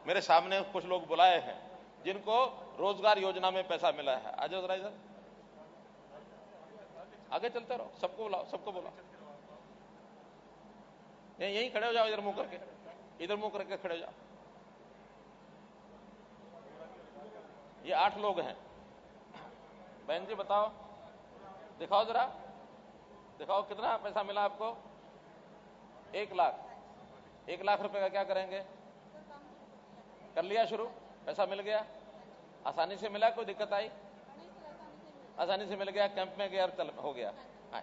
मेरे सामने कुछ लोग बुलाए हैं जिनको रोजगार योजना में पैसा मिला है। आ जाओ जरा इधर, आगे चलते रहो, सबको बुलाओ, सबको बुलाओ, यहीं खड़े हो जाओ, इधर मुंह करके, इधर मुंह करके खड़े हो जाओ। ये 8 लोग हैं। बहन जी बताओ, दिखाओ जरा, दिखाओ कितना पैसा मिला आपको? 1 लाख। 1 लाख रुपए का क्या करेंगे? कर लिया शुरू, पैसा मिल गया, आसानी से मिला, कोई दिक्कत आई? आसानी से मिल गया, कैंप में गया, हो गया।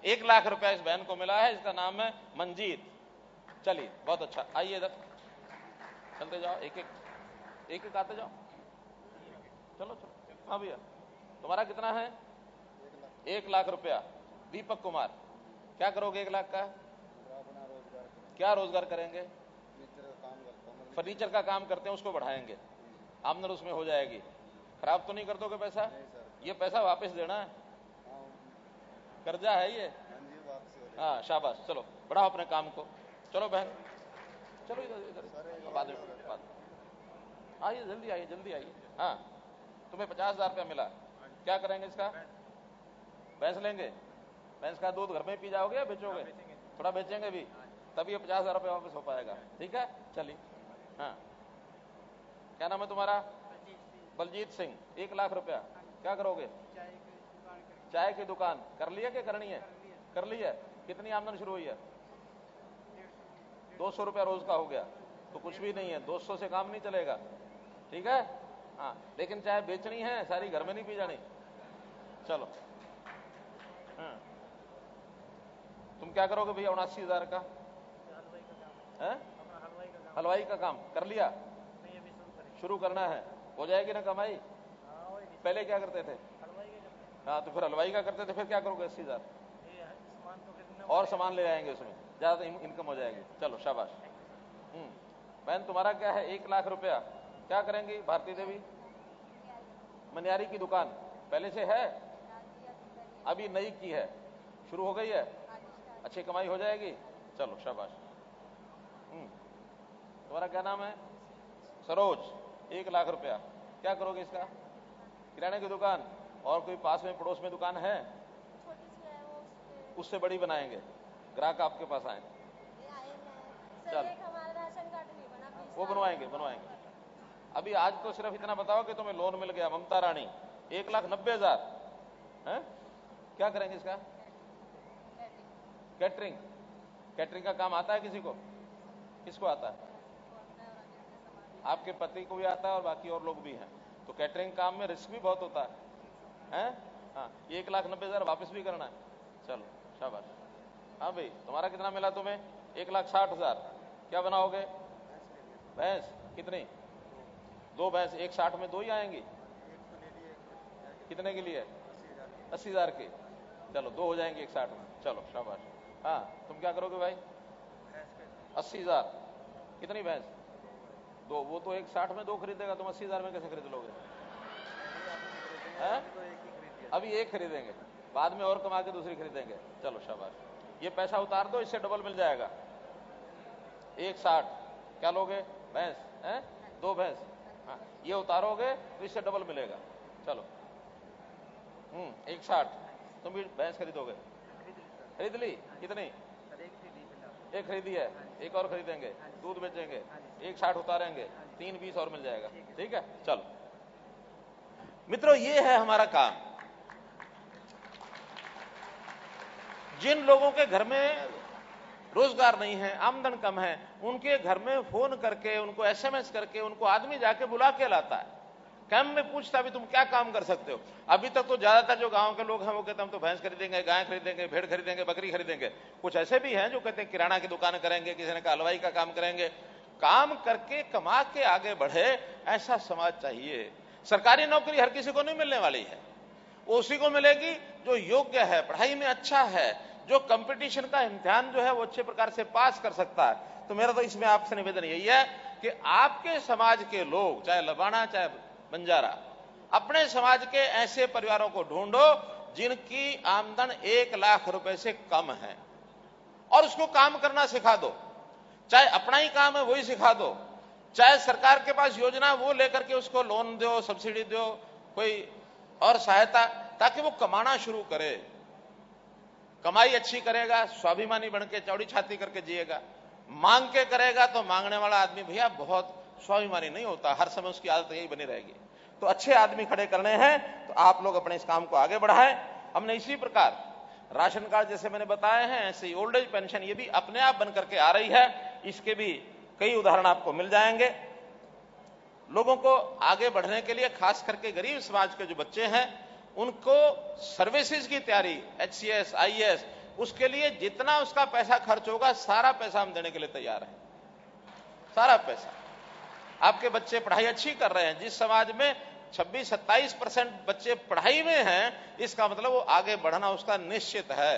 1 लाख रुपया इस बहन को मिला है, इसका नाम है मंजीत। चलिए बहुत अच्छा, आइए इधर, चलते जाओ, एक एक आते जाओ, चलो चलो। हाँ भैया, तुम्हारा कितना है? 1 लाख रुपया। दीपक कुमार, क्या करोगे 1 लाख का? क्या रोजगार करेंगे? फर्नीचर का काम करते हैं, उसको बढ़ाएंगे, आमदन उसमें हो जाएगी। खराब तो नहीं कर दोगे पैसा? ये पैसा वापस देना है, कर्जा है ये। हाँ शाबाश, चलो बढ़ाओ अपने काम को। चलो बहन, चलो इधर इधर, बाद में आइए, जल्दी आइए, जल्दी आइए। हाँ, तुम्हें 50,000 रुपया मिला, क्या करेंगे इसका? भैंस लेंगे? भैंस का दूध घर में पी जाओगे या बेचोगे? थोड़ा बेचेंगे भी, तभी ये 50,000 रुपया वापस हो पाएगा। ठीक है, चलिए। हाँ, क्या नाम है तुम्हारा? बलजीत सिंह। 1 लाख रुपया, क्या करोगे? चाय की दुकान। कर ली है कि करनी है? कर ली है। कितनी आमदन शुरू हुई है? 200 रुपया रोज का हो गया, तो कुछ भी नहीं है, 200 से काम नहीं चलेगा। ठीक है, हाँ, लेकिन चाय बेचनी है, सारी घर में नहीं पी जानी। चलो, हाँ, तुम क्या करोगे भैया 79,000 का? है हलवाई का काम कर लिया? शुरू करना है, हो जाएगी ना कमाई? पहले क्या करते थे? हाँ, तो फिर हलवाई का करते थे, फिर क्या करोगे? 80,000 और सामान ले आएंगे, उसमें ज्यादा इनकम हो जाएगी। चलो शाबाश। बहन तुम्हारा क्या है? 1 लाख रुपया, क्या करेंगी? भारती देवी, मनियारी की दुकान पहले से है? अभी नई की है, शुरू हो गई है, अच्छी कमाई हो जाएगी। चलो शाबाश। तुम्हारा क्या नाम है? सरोज। 1 लाख रुपया, क्या करोगे इसका? किराने की दुकान। और कोई पास में पड़ोस में दुकान है? उससे बड़ी बनाएंगे, ग्राहक आपके पास आए। चल, वो बनवाएंगे, बनवाएंगे। अभी आज तो सिर्फ इतना बताओ कि तुम्हें लोन मिल गया। ममता रानी, 1,90,000 है, क्या करेंगे इसका? कैटरिंग। कैटरिंग का काम आता है किसी को? किसको आता है? आपके पति को भी आता है और बाकी और लोग भी हैं। तो कैटरिंग काम में रिस्क भी बहुत होता है? हाँ, 1,90,000 वापस भी करना है। चलो शाबाश। हाँ भाई, तुम्हारा कितना मिला तुम्हें? 1,60,000, क्या बनाओगे? भैंस कितनी? 2 भैंस। 1,60 में 2 ही आएंगी? कितने के लिए? 80,000 की। चलो 2 हो जाएंगे 1,60 में। चलो शाबाश। हाँ, तुम क्या करोगे भाई? 80,000। कितनी भैंस? 2। वो तो 1,60 में 2 खरीदेगा, तुम 80,000 में कैसे खरीद लोगे? अभी एक खरीदेंगे, बाद में और कमा के दूसरी खरीदेंगे। चलो शाबाश। ये पैसा उतार दो, इससे डबल मिल जाएगा। 1,60, क्या लोगे? भैंस है, 2 भैंस। हाँ, ये उतारोगे तो इससे डबल मिलेगा। चलो 1,60, तुम भी भैंस खरीदोगे? खरीद ली? कितनी? एक खरीदी है, एक और खरीदेंगे, दूध बेचेंगे, 1,60 उतारेंगे, 3,20 और मिल जाएगा। ठीक है, चलो मित्रों, ये है हमारा काम। जिन लोगों के घर में रोजगार नहीं है, आमदन कम है, उनके घर में फोन करके, उनको एसएमएस करके, उनको आदमी जाके बुला के लाता है, कैंप में पूछता है तुम क्या काम कर सकते हो। अभी तक तो ज्यादातर जो गांव के लोग हैं वो कहते हैं हम तो भैंस खरीदेंगे, गाय खरीदेंगे, भेड़ खरीदेंगे, बकरी खरीदेंगे। कुछ ऐसे भी हैं जो कहते हैं किराना की दुकान करेंगे, किसी ने कहा हलवाई का काम करेंगे। काम करके कमा के आगे बढ़े, ऐसा समाज चाहिए। सरकारी नौकरी हर किसी को नहीं मिलने वाली है, वो उसी को मिलेगी जो योग्य है, पढ़ाई में अच्छा है, जो कंपटीशन का इम्तिहान जो है वो अच्छे प्रकार से पास कर सकता है। तो मेरा तो इसमें आपसे निवेदन यही है कि आपके समाज के लोग, चाहे लबाना चाहे बंजारा, अपने समाज के ऐसे परिवारों को ढूंढो जिनकी आमदन 1 लाख रुपए से कम है और उसको काम करना सिखा दो। चाहे अपना ही काम है वही सिखा दो, चाहे सरकार के पास योजना वो लेकर के उसको लोन दो, सब्सिडी दो, कोई और सहायता, ताकि वो कमाना शुरू करे। कमाई अच्छी करेगा, स्वाभिमानी बन के चौड़ी छाती करके जिएगा। मांग के करेगा तो मांगने वाला आदमी भैया बहुत स्वाभिमानी नहीं होता, हर समय उसकी आदत यही बनी रहेगी। तो अच्छे आदमी खड़े करने हैं तो आप लोग अपने इस काम को आगे बढ़ाएं। हमने इसी प्रकार राशन कार्ड जैसे मैंने बताए हैं, ऐसे ही ओल्ड एज पेंशन ये भी अपने आप बन करके आ रही है। इसके भी कई उदाहरण आपको मिल जाएंगे। लोगों को आगे बढ़ने के लिए, खास करके गरीब समाज के जो बच्चे हैं, उनको सर्विसेज की तैयारी, एचसीएस, आईएएस, उसके लिए जितना उसका पैसा खर्च होगा सारा पैसा हम देने के लिए तैयार हैं। सारा पैसा। आपके बच्चे पढ़ाई अच्छी कर रहे हैं, जिस समाज में 26-27% बच्चे पढ़ाई में हैं, इसका मतलब वो आगे बढ़ना उसका निश्चित है।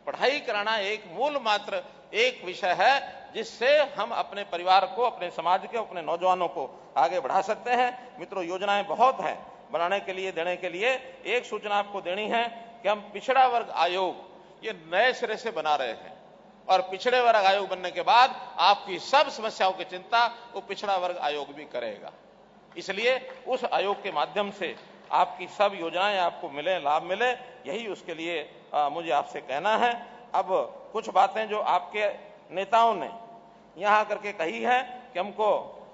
पढ़ाई कराना एक मूल मात्र एक विषय है जिससे हम अपने परिवार को, अपने समाज के, अपने नौजवानों को आगे बढ़ा सकते हैं। मित्रों, योजनाएं बहुत हैं बनाने के लिए, देने के लिए। एक सूचना आपको देनी है कि हम पिछड़ा वर्ग आयोग ये नए सिरे से बना रहे हैं और पिछड़े वर्ग आयोग बनने के बाद आपकी सब समस्याओं की चिंता वो पिछड़ा वर्ग आयोग भी करेगा। इसलिए उस आयोग के माध्यम से आपकी सब योजनाएं आपको मिले, लाभ मिले, यही उसके लिए मुझे आपसे कहना है। अब कुछ बातें जो आपके नेताओं ने यहां करके कही है कि हमको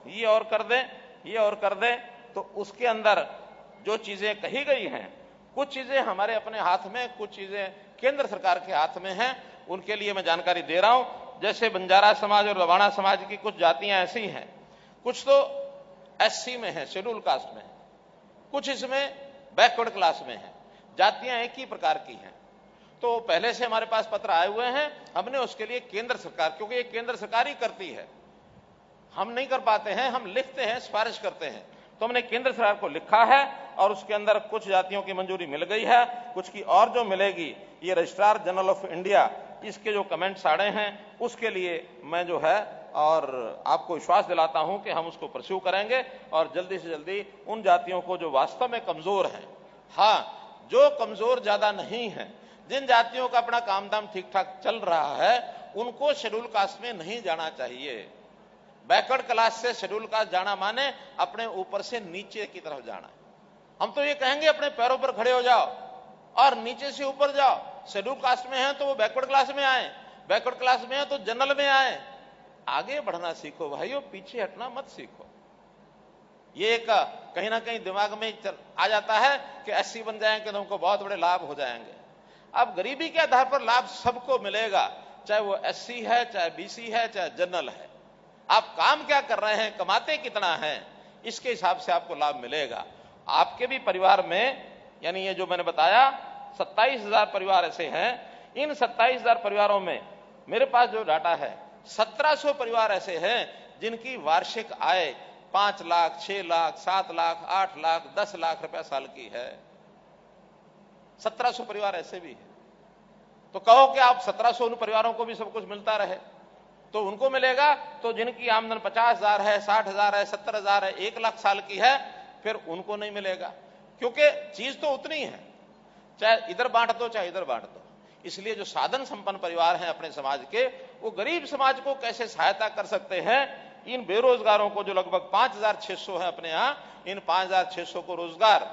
ये और कर दें, ये और कर दें, तो उसके अंदर जो चीजें कही गई हैं, कुछ चीजें हमारे अपने हाथ में, कुछ चीजें केंद्र सरकार के हाथ में हैं। उनके लिए मैं जानकारी दे रहा हूं। जैसे बंजारा समाज और लबाना समाज की कुछ जातियां ऐसी हैं, कुछ तो एससी में है, शेड्यूल कास्ट में है, कुछ इसमें बैकवर्ड क्लास में है। जातियां एक ही प्रकार की हैं। तो पहले से हमारे पास पत्र आए हुए हैं, हमने उसके लिए केंद्र सरकार, क्योंकि ये केंद्र सरकार ही करती है, हम नहीं कर पाते हैं, हम लिखते हैं, सिफारिश करते हैं। तो हमने केंद्र सरकार को लिखा है और उसके अंदर कुछ जातियों की मंजूरी मिल गई है, कुछ की और जो मिलेगी, ये रजिस्ट्रार जनरल ऑफ इंडिया इसके जो कमेंट्स आड़े हैं उसके लिए मैं जो है और आपको विश्वास दिलाता हूं कि हम उसको परस्यू करेंगे और जल्दी से जल्दी उन जातियों को जो वास्तव में कमजोर हैं, हाँ जो कमजोर ज्यादा नहीं है, जिन जातियों का अपना काम धाम ठीक ठाक चल रहा है, उनको शेड्यूल कास्ट में नहीं जाना चाहिए। बैकवर्ड क्लास से शेड्यूल कास्ट जाना माने अपने ऊपर से नीचे की तरफ जाना। हम तो ये कहेंगे अपने पैरों पर खड़े हो जाओ और नीचे से ऊपर जाओ। शेड्यूल कास्ट में है तो वो बैकवर्ड क्लास में आए, बैकवर्ड क्लास में है तो जनरल में आए। आगे बढ़ना सीखो भाइयों, पीछे हटना मत सीखो। ये एक कहीं ना कहीं दिमाग में आ जाता है कि एससी बन जाएंगे तो हमको बहुत बड़े लाभ हो जाएंगे। अब गरीबी के आधार पर लाभ सबको मिलेगा, चाहे वो एससी है, चाहे बीसी है, चाहे जनरल है। आप काम क्या कर रहे हैं, कमाते कितना है, इसके हिसाब से आपको लाभ मिलेगा। आपके भी परिवार में, यानी ये जो मैंने बताया 27,000 परिवार ऐसे हैं, इन 27,000 परिवारों में मेरे पास जो डाटा है 1700 परिवार ऐसे हैं जिनकी वार्षिक आय 5 लाख, 6 लाख, 7 लाख, 8 लाख, 10 लाख रुपया साल की है। 1700 परिवार ऐसे भी हैं। तो कहो कि आप 1700 उन परिवारों को भी सब कुछ मिलता रहे तो उनको मिलेगा, तो जिनकी आमदन 50,000 है, 60,000 है, 70,000 है, 1 लाख साल की है, फिर उनको नहीं मिलेगा, क्योंकि चीज तो उतनी है, चाहे इधर बांट दो चाहे इधर बांट दो। इसलिए जो साधन संपन्न परिवार हैं अपने समाज के, वो गरीब समाज को कैसे सहायता कर सकते हैं। इन बेरोजगारों को जो लगभग 5,600 है अपने यहां, इन 5,600 को रोजगार,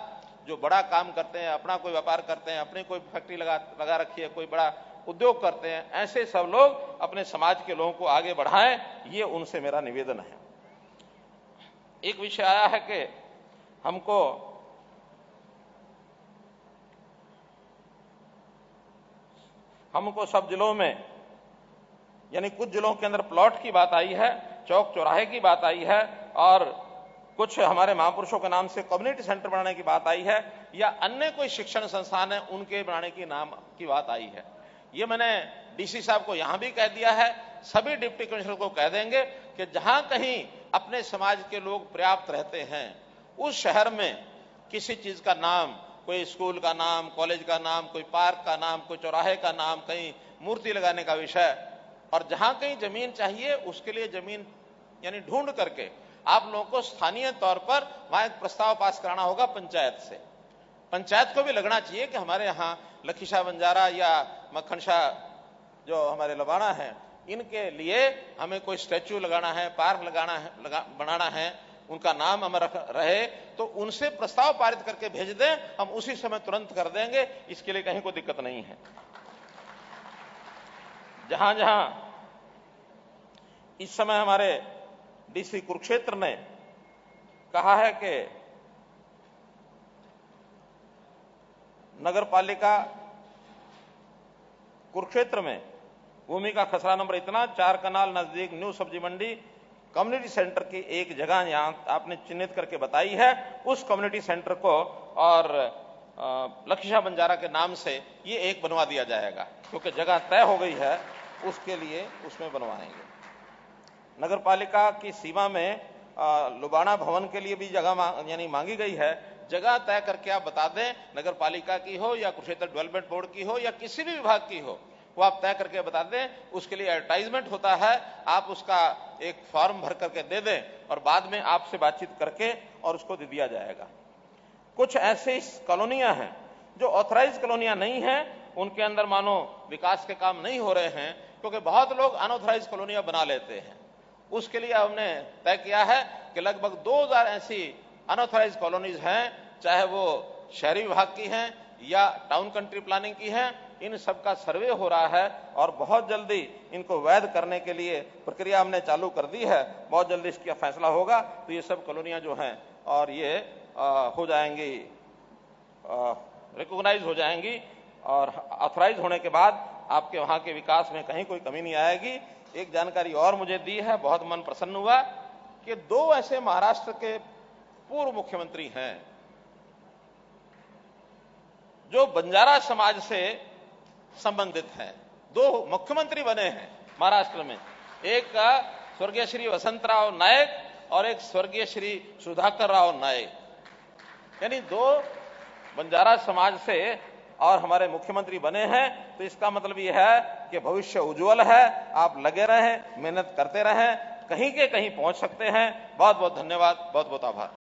जो बड़ा काम करते हैं, अपना कोई व्यापार करते हैं, अपनी कोई फैक्ट्री लगा रखी है, कोई बड़ा उद्योग करते हैं, ऐसे सब लोग अपने समाज के लोगों को आगे बढ़ाएं, ये उनसे मेरा निवेदन है। एक विषय आया है कि हमको हमको सब जिलों में, यानी कुछ जिलों के अंदर प्लॉट की बात आई है, चौक चौराहे की बात आई है, और कुछ हमारे महापुरुषों के नाम से कम्युनिटी सेंटर बनाने की बात आई है, या अन्य कोई शिक्षण संस्थान है उनके बनाने की नाम की बात आई है। ये मैंने डीसी साहब को यहां भी कह दिया है, सभी डिप्टी कमिश्नर को कह देंगे कि जहां कहीं अपने समाज के लोग पर्याप्त रहते हैं उस शहर में किसी चीज का नाम, कोई स्कूल का नाम, कॉलेज का नाम, कोई पार्क का नाम, कोई चौराहे का नाम, कहीं मूर्ति लगाने का विषय, और जहां कहीं जमीन चाहिए उसके लिए जमीन यानी ढूंढ करके आप लोगों को स्थानीय तौर पर वहां एक प्रस्ताव पास कराना होगा पंचायत से। पंचायत को भी लगना चाहिए कि हमारे यहाँ लखीशाह बंजारा या मक्खन शाह जो हमारे लबाना हैं, इनके लिए हमें कोई स्टैच्यू लगाना है, पार्क लगाना है, बनाना है, उनका नाम हमें रहे, तो उनसे प्रस्ताव पारित करके भेज दें, हम उसी समय तुरंत कर देंगे, इसके लिए कहीं कोई दिक्कत नहीं है। जहां जहां इस समय हमारे डीसी कुरुक्षेत्र ने कहा है कि नगर पालिका कुरुक्षेत्र में भूमि का खसरा नंबर इतना, 4 कनाल नजदीक न्यू सब्जी मंडी कम्युनिटी सेंटर की एक जगह यहां आपने चिन्हित करके बताई है, उस कम्युनिटी सेंटर को और लखीशाह बंजारा के नाम से ये एक बनवा दिया जाएगा, क्योंकि जगह तय हो गई है, उसके लिए उसमें बनवाएंगे। नगर पालिका की सीमा में लुबाना भवन के लिए भी जगह यानी मांगी गई है, जगह तय करके आप बता दें, नगर पालिका की हो या कुरुक्षेत्र डेवलपमेंट बोर्ड की हो या किसी भी विभाग की हो, वो आप तय करके बता दें, उसके लिए एडवर्टाइजमेंट होता है, आप उसका एक फॉर्म भर करके दे दें और बाद में आपसे बातचीत करके और उसको दे दिया जाएगा। कुछ ऐसे कॉलोनियां हैं जो ऑथराइज कॉलोनियां नहीं हैं, उनके अंदर मानो विकास के काम नहीं हो रहे हैं, क्योंकि बहुत लोग अनऑथराइज कॉलोनियां बना लेते हैं। उसके लिए हमने तय किया है कि लगभग 2000 ऐसी अनऑथराइज कॉलोनीज हैं, चाहे वो शहरी विभाग की हैं या टाउन कंट्री प्लानिंग की हैं, इन सब का सर्वे हो रहा है और बहुत जल्दी इनको वैध करने के लिए प्रक्रिया हमने चालू कर दी है। बहुत जल्दी इसका फैसला होगा तो ये सब कॉलोनियां जो हैं और ये हो जाएंगी, रिकॉग्नाइज हो जाएंगी, और ऑथराइज होने के बाद आपके वहां के विकास में कहीं कोई कमी नहीं आएगी। एक जानकारी और मुझे दी है, बहुत मन प्रसन्न हुआ कि 2 ऐसे महाराष्ट्र के पूर्व मुख्यमंत्री हैं जो बंजारा समाज से संबंधित हैं। 2 मुख्यमंत्री बने हैं महाराष्ट्र में, एक स्वर्गीय श्री वसंतराव नायक और एक स्वर्गीय श्री सुधाकर राव नायक, यानी 2 बंजारा समाज से और हमारे मुख्यमंत्री बने हैं। तो इसका मतलब यह है कि भविष्य उज्जवल है। आप लगे रहें, मेहनत करते रहें, कहीं के कहीं पहुंच सकते हैं। बहुत बहुत धन्यवाद, बहुत बहुत आभार।